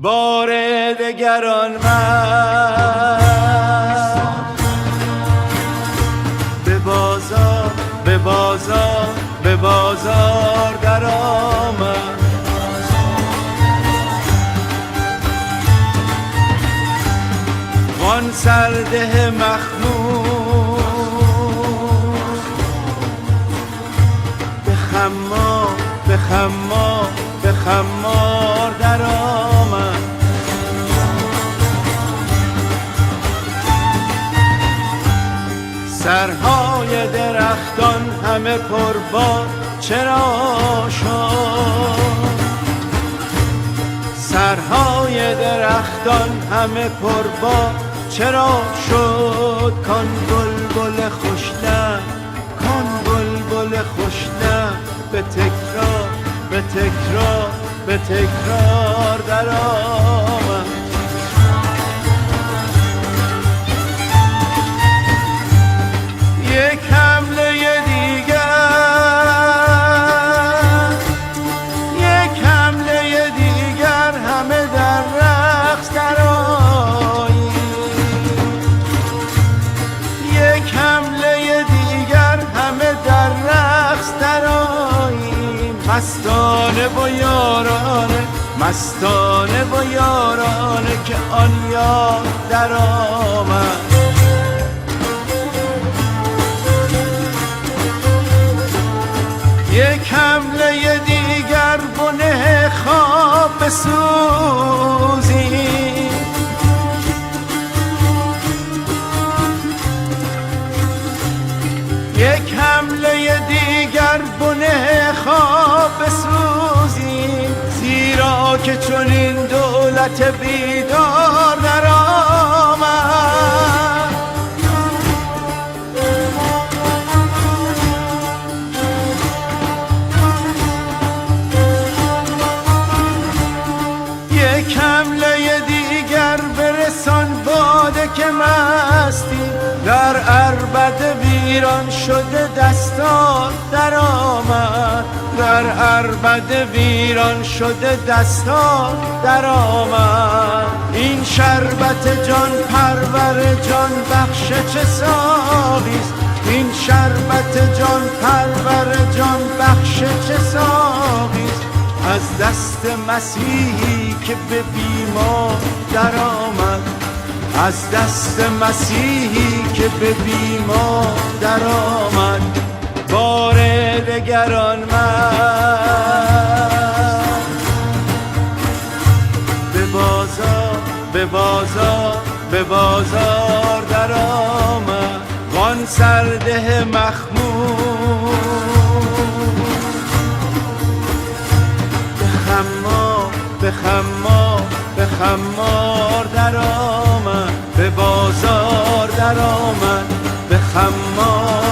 بار دگران من به بازار به بازار به بازار در آمد. وان سرده مخمور به خمار به خمار به خمار در آمد. سرهای درختان همه پربار چرا شد؟ سرهای درختان همه پربار چرا شد؟ کان بلبل خوشلب کان بلبل خوشلب به تکرار به تکرار به تکرار در آمد. یک حمله دیگر یک حمله دیگر همه در رقص درآییم. یک حمله دیگر همه در رقص درآییم. مستانه و یارانه مستانه و یارانه که آن یار در آمد. یک حمله دیگر بنه خواب بسوزیم. یک حمله دیگر بنه خواب بسوزیم. زیرا که چون این دولت بیدار در آمد. یک حمله دیگر برسان باده که مستی در عربد ویران شده دستار در آمد. در عربد ویران شده دستار در آمد. این شربت جان پرور جان بخش چه ساقیست؟ این شربت جان پرور جان بخش چه ساقیست؟ از دست مسیحی که به بیمار در آمد. از دست مسیحی که به بیمار در آمد. بار دگران من به بازار به بازار به بازار در آمد. وان سرده مخمور به خمار به خمار در آمد. به بازار در آمد به خمار